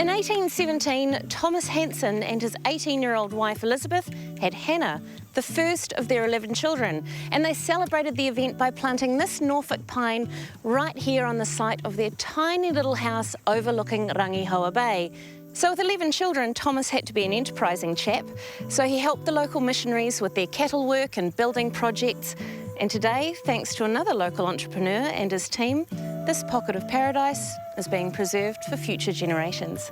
In 1817, Thomas Hanson and his 18-year-old wife Elizabeth had Hannah, the first of their 11 children, and they celebrated the event by planting this Norfolk pine right here on the site of their tiny little house overlooking Rangihoa Bay. So with 11 children, Thomas had to be an enterprising chap, so he helped the local missionaries with their cattle work and building projects. And today, thanks to another local entrepreneur and his team, this pocket of paradise is being preserved for future generations.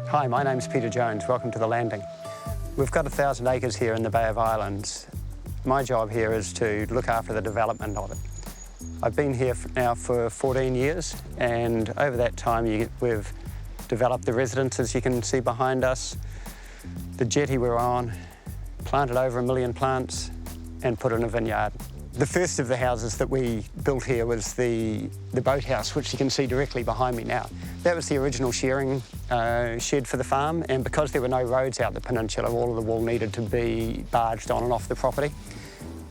Hi, my name's Peter Jones. Welcome to the Landing. We've got 1,000 acres here in the Bay of Islands. My job here is to look after the development of it. I've been here now for 14 years, and over that time we've developed the residences you can see behind us, the jetty we're on, planted over 1 million plants, and put in a vineyard. The first of the houses that we built here was the boathouse, which you can see directly behind me now. That was the original shearing shed for the farm, and because there were no roads out the peninsula, all of the wool needed to be barged on and off the property.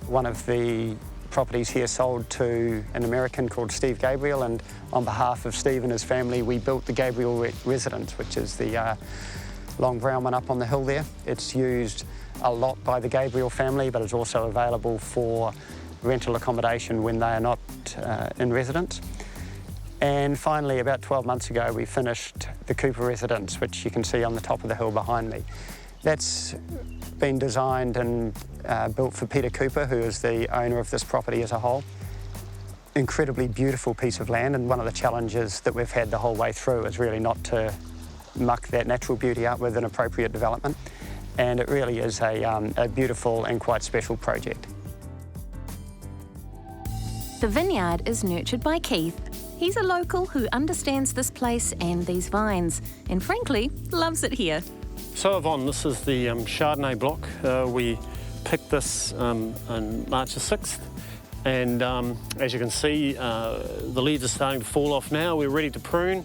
One of the properties here sold to an American called Steve Gabriel, and on behalf of Steve and his family, we built the Gabriel residence, which is the long brown one up on the hill there. It's used a lot by the Gabriel family, but it's also available for rental accommodation when they are not in residence. And finally, about 12 months ago, we finished the Cooper residence, which you can see on the top of the hill behind me. That's been designed and built for Peter Cooper, who is the owner of this property as a whole. Incredibly beautiful piece of land, and one of the challenges that we've had the whole way through is really not to muck that natural beauty up with an appropriate development. And it really is a beautiful and quite special project. The vineyard is nurtured by Keith. He's a local who understands this place and these vines, and frankly, loves it here. So Yvonne, this is the Chardonnay block. We picked this on March the 6th, and as you can see, the leaves are starting to fall off now. We're ready to prune.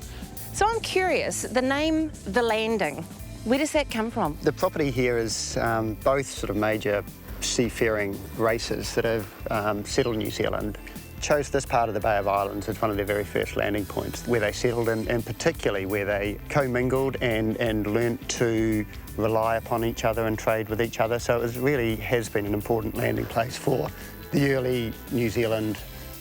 So I'm curious, the name The Landing, where does that come from? The property here is both sort of major seafaring races that have settled New Zealand. Chose this part of the Bay of Islands as one of their very first landing points where they settled, and particularly where they commingled and learnt to rely upon each other and trade with each other. So it really has been an important landing place for the early New Zealand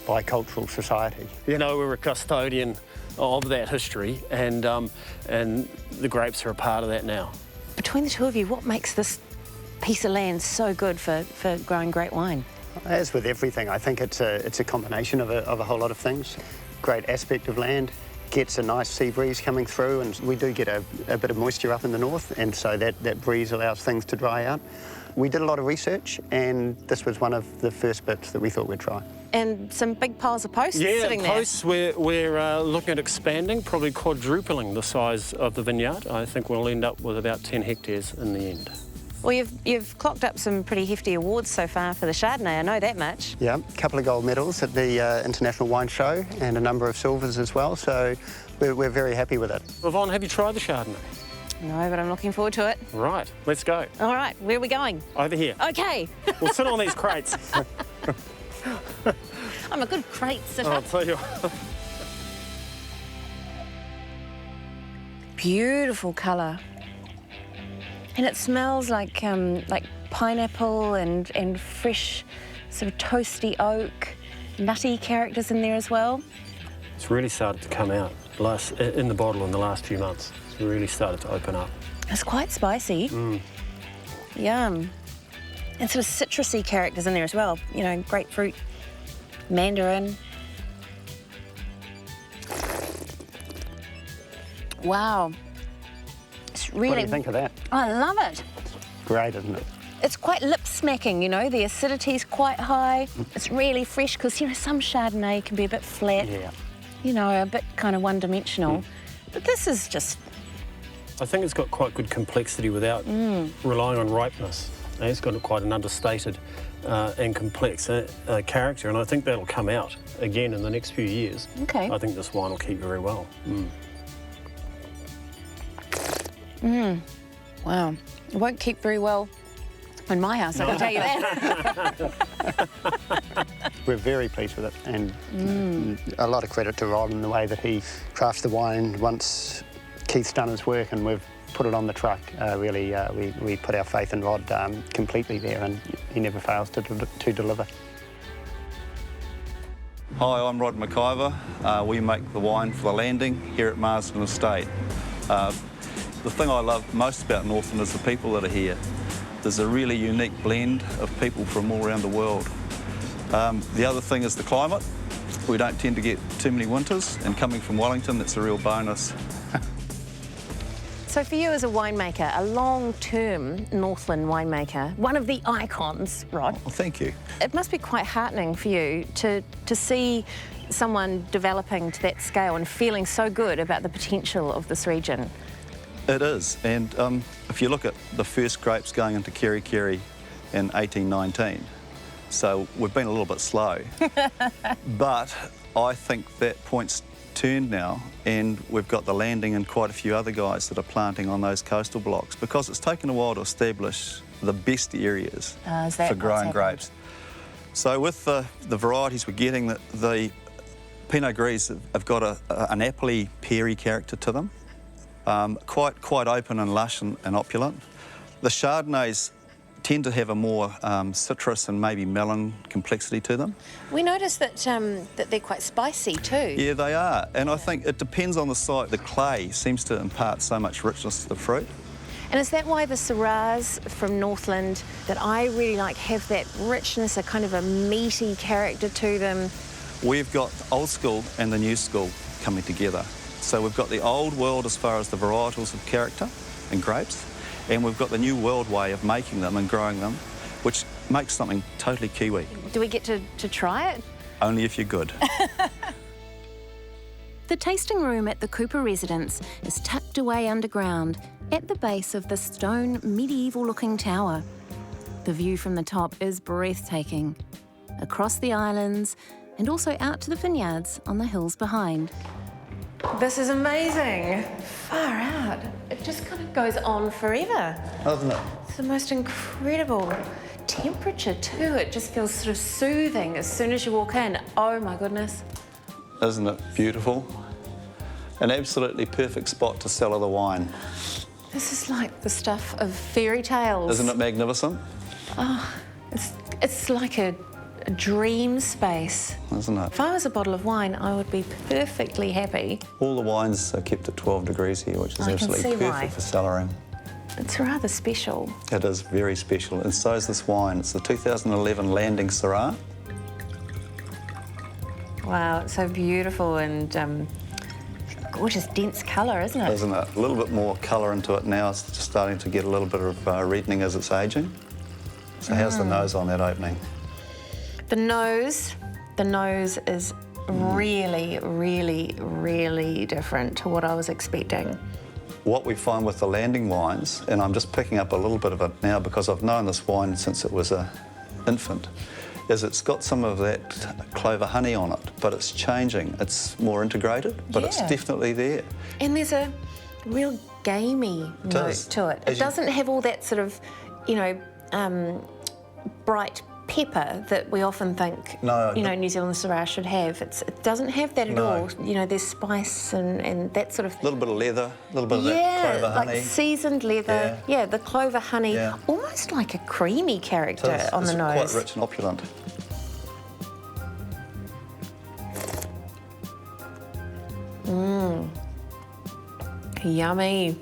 bicultural society. You know, we're a custodian of that history, and the grapes are a part of that now. Between the two of you, what makes this piece of land so good for growing great wine? As with everything, I think it's a combination of a whole lot of things. Great aspect of land, gets a nice sea breeze coming through, and we do get a bit of moisture up in the north, and so that breeze allows things to dry out. We did a lot of research, and this was one of the first bits that we thought we'd try. And some big piles of posts sitting there. Yeah, posts, we're looking at expanding, probably quadrupling the size of the vineyard. I think we'll end up with about 10 hectares in the end. Well, you've clocked up some pretty hefty awards so far for the Chardonnay, I know that much. Yeah, a couple of gold medals at the International Wine Show and a number of silvers as well, so we're very happy with it. Yvonne, have you tried the Chardonnay? No, but I'm looking forward to it. Right, let's go. All right, where are we going? Over here. Okay. We'll sit on these crates. I'm a good crate sitter. I'll tell you what. Beautiful colour. And it smells like pineapple and fresh, sort of toasty oak, nutty characters in there as well. It's really started to come out in the bottle in the last few months. It's really started to open up. It's quite spicy. Yum. And sort of citrusy characters in there as well. You know, grapefruit, mandarin. Wow. It's really... What do you think of that? I love it. Great, isn't it? It's quite lip-smacking, you know, the acidity's quite high. It's really fresh, because, you know, some Chardonnay can be a bit flat. Yeah. You know, a bit kind of one-dimensional. But this is just... I think it's got quite good complexity without relying on ripeness. It's got quite an understated and complex character, and I think that'll come out again in the next few years. Okay. I think this wine will keep very well. Wow. It won't keep very well in my house, I can tell you that. We're very pleased with it, and a lot of credit to Rod in the way that he crafts the wine once Keith's done his work and we've put it on the truck. Really, we put our faith in Rod completely there, and he never fails to deliver. Hi, I'm Rod McIver. We make the wine for the Landing here at Marsden Estate. The thing I love most about Northland is the people that are here. There's a really unique blend of people from all around the world. The other thing is the climate. We don't tend to get too many winters, and coming from Wellington, that's a real bonus. So for you as a winemaker, a long-term Northland winemaker, one of the icons, Rod. Well, thank you. It must be quite heartening for you to see someone developing to that scale and feeling so good about the potential of this region. It is, and if you look at the first grapes going into Kerry Kerry in 1819, so we've been a little bit slow, but I think that point's turned now, and we've got the Landing and quite a few other guys that are planting on those coastal blocks, because it's taken a while to establish the best areas for growing grapes. So with the varieties we're getting, the Pinot Gris have got an appley, peary character to them, quite open and lush and opulent. The Chardonnays tend to have a more citrus and maybe melon complexity to them. We noticed that they're quite spicy too. Yeah, they are, and I think it depends on the site. The clay seems to impart so much richness to the fruit. And is that why the Syrahs from Northland that I really like have that richness, a kind of a meaty character to them? We've got old school and the new school coming together. So we've got the old world as far as the varietals of character and grapes, and we've got the new world way of making them and growing them, which makes something totally Kiwi. Do we get to try it? Only if you're good. The tasting room at the Cooper residence is tucked away underground at the base of the stone medieval-looking tower. The view from the top is breathtaking, across the islands and also out to the vineyards on the hills behind. This is amazing. Far out. It just kind of goes on forever. Doesn't it? It's the most incredible temperature too. It just feels sort of soothing as soon as you walk in. Oh my goodness. Isn't it beautiful? An absolutely perfect spot to cellar the wine. This is like the stuff of fairy tales. Isn't it magnificent? Oh, it's like a dream space. Isn't it? If I was a bottle of wine, I would be perfectly happy. All the wines are kept at 12 degrees here, which is absolutely perfect for cellaring. It's rather special. It is very special, and so is this wine. It's the 2011 Landing Syrah. Wow, it's so beautiful and gorgeous, dense colour, isn't it? Isn't it? A little bit more colour into it now. It's just starting to get a little bit of reddening as it's ageing. So how's the nose on that opening? The nose is really, really, really different to what I was expecting. What we find with the Landing wines, and I'm just picking up a little bit of it now because I've known this wine since it was an infant, is it's got some of that clover honey on it, but it's changing. It's more integrated, but it's definitely there. And there's a real gamey note to it. It doesn't have all that sort of, you know, bright pepper that we often think, New Zealand Syrah should have. It doesn't have that at all. You know, there's spice and that sort of... A little bit of leather, a little bit of that clover honey. Like seasoned leather. Yeah, the clover honey. Yeah. Almost like a creamy character on the nose. It's quite rich and opulent. Yummy.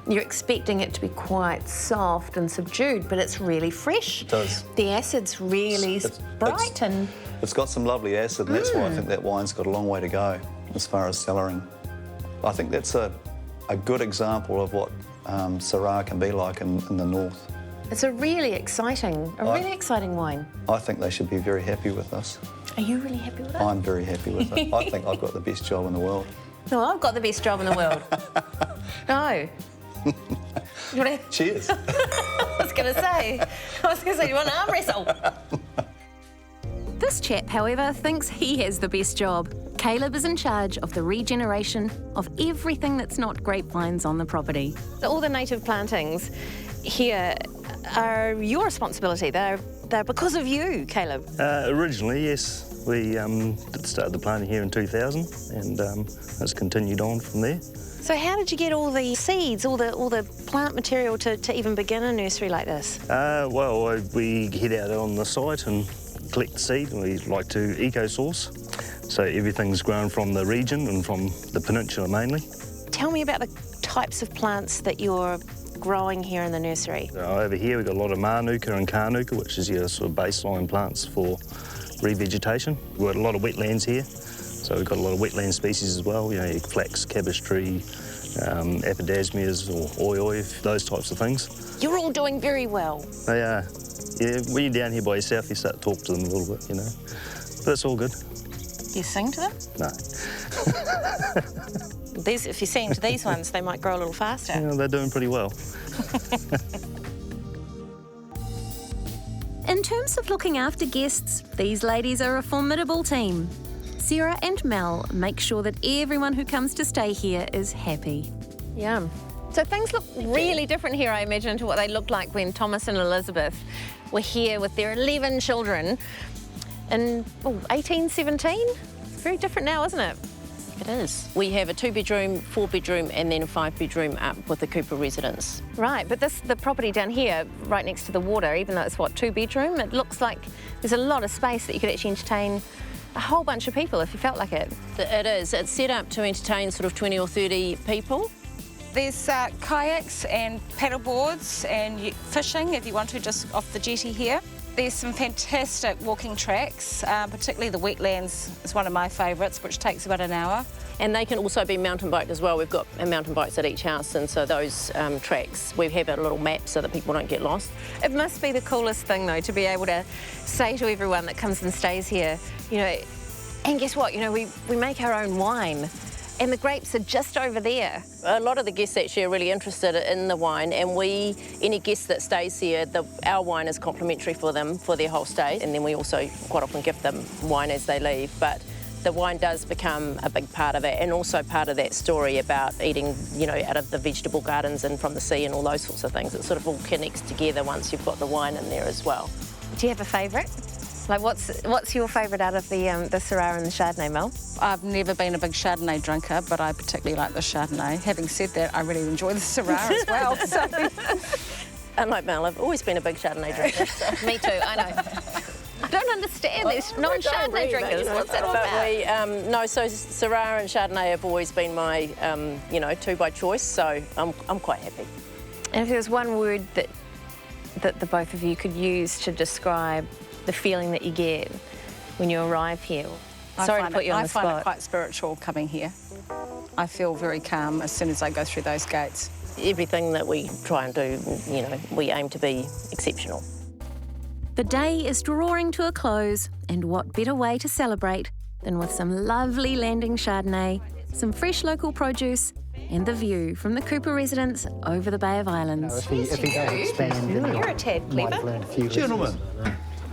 You're expecting it to be quite soft and subdued, but it's really fresh. It does. The acid's really bright and... It's got some lovely acid, and that's why I think that wine's got a long way to go as far as cellaring. I think that's a good example of what Syrah can be like in the north. It's a really exciting wine. I think they should be very happy with us. Are you really happy with it? I'm very happy with it. I think I've got the best job in the world. No, I've got the best job in the world. No. You wanna... Cheers. I was going to say, you want to arm wrestle? This chap, however, thinks he has the best job. Caleb is in charge of the regeneration of everything that's not grapevines on the property. All the native plantings here are your responsibility. They're they're because of you, Caleb. Originally, yes. We did start the planting here in 2000 and it's continued on from there. So how did you get all the seeds, all the plant material to even begin a nursery like this? Well, we head out on the site and collect the seed, and we like to eco-source. So everything's grown from the region and from the peninsula mainly. Tell me about the types of plants that you're growing here in the nursery. Over here we've got a lot of Manuka and Carnuka, which is your sort of baseline plants for revegetation. We've got a lot of wetlands here, so we've got a lot of wetland species as well, you know, your flax, cabbage tree, epidasmias or oi, those types of things. You're all doing very well. They are. Yeah, when you're down here by yourself, you start to talk to them a little bit, you know. But it's all good. Do you sing to them? No. If you sing to these ones, they might grow a little faster. Yeah, they're doing pretty well. In terms of looking after guests, these ladies are a formidable team. Sarah and Mel make sure that everyone who comes to stay here is happy. Yum. So things look really different here, I imagine, to what they looked like when Thomas and Elizabeth were here with their 11 children in 1817. Very different now, isn't it? It is. We have a 2-bedroom, 4-bedroom and then a 5-bedroom up with the Cooper residence. Right, but the property down here, right next to the water, even though it's, 2-bedroom, it looks like there's a lot of space that you could actually entertain a whole bunch of people if you felt like it. It is. It's set up to entertain sort of 20 or 30 people. There's kayaks and paddle boards and fishing if you want to, just off the jetty here. There's some fantastic walking tracks, particularly the wetlands is one of my favourites, which takes about an hour. And they can also be mountain biked as well. We've got mountain bikes at each house, and so those tracks, we have a little map so that people don't get lost. It must be the coolest thing, though, to be able to say to everyone that comes and stays here, you know, and guess what, you know, we make our own wine. And the grapes are just over there. A lot of the guests actually are really interested in the wine, and any guest that stays here, our wine is complimentary for them for their whole stay, and then we also quite often give them wine as they leave. But the wine does become a big part of it, and also part of that story about eating, you know, out of the vegetable gardens and from the sea and all those sorts of things. It sort of all connects together once you've got the wine in there as well. Do you have a favourite? Like, what's your favourite out of the Syrah and the Chardonnay, Mel? I've never been a big Chardonnay drinker, but I particularly like the Chardonnay. Having said that, I really enjoy the Syrah as well. So. Unlike Mel, I've always been a big Chardonnay drinker. So. Me too, I know. I don't understand these non-Chardonnay drinkers. What's that all about? So Syrah and Chardonnay have always been my, you know, 2 by choice, so I'm quite happy. And if there was one word that the both of you could use to describe the feeling that you get when you arrive here. Sorry to put you on the spot. I find it quite spiritual coming here. I feel very calm as soon as I go through those gates. Everything that we try and do, you know, we aim to be exceptional. The day is drawing to a close, and what better way to celebrate than with some lovely Landing Chardonnay, some fresh local produce, and the view from the Cooper residence over the Bay of Islands. If he does expand, You're a tad clever. Gentlemen,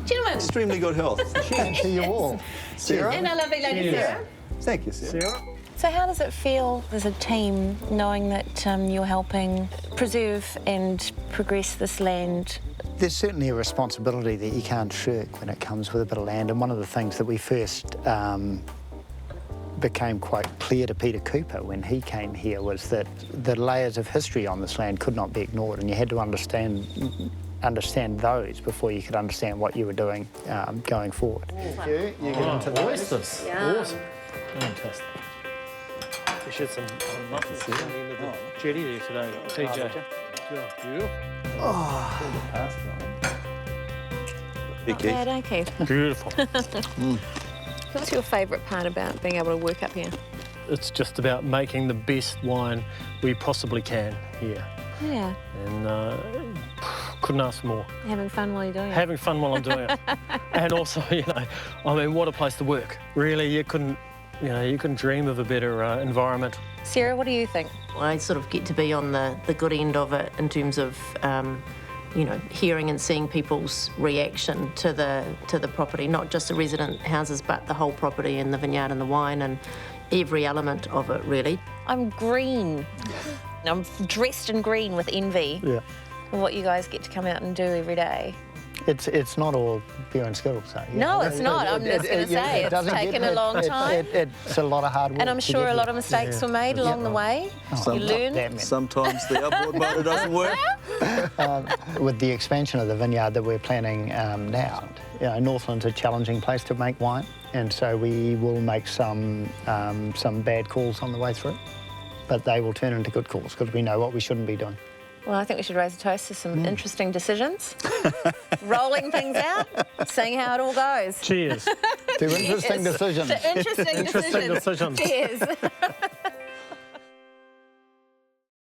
Gentlemen. extremely good health. Cheers to you all. Sarah? And our lovely lady Sarah. Thank you, Sarah. So how does it feel as a team knowing that you're helping preserve and progress this land? There's certainly a responsibility that you can't shirk when it comes with a bit of land, and one of the things that we first became quite clear to Peter Cooper when he came here was that the layers of history on this land could not be ignored, and you had to understand those before you could understand what you were doing going forward. Thank you. You get into the oysters. Yeah. Awesome. Fantastic. We should some muffins at the end of the jetty there today, TJ. Okay. Beautiful. What's your favourite part about being able to work up here? It's just about making the best wine we possibly can here. Yeah. And couldn't ask for more. Having fun while you're doing it. Having fun while I'm doing it. And also, you know, I mean, what a place to work. Really, you couldn't dream of a better environment. Sarah, what do you think? I sort of get to be on the good end of it in terms of, you know, hearing and seeing people's reaction to the property, not just the resident houses, but the whole property and the vineyard and the wine and every element of it, really. I'm green. I'm dressed in green with envy. Yeah. For what you guys get to come out and do every day. It's not all pure and skill. So, yeah. No, it's not. I'm just going to say it's taken a long time. It's a lot of hard work. And I'm sure a lot of mistakes were made along the way. You learn. Sometimes the outboard motor doesn't work. With the expansion of the vineyard that we're planning now, Northland's a challenging place to make wine, and so we will make some bad calls on the way through, but they will turn into good calls because we know what we shouldn't be doing. Well, I think we should raise a toast to some interesting decisions, rolling things out, seeing how it all goes. Cheers. To interesting decisions. To interesting decisions. Interesting decisions. Cheers.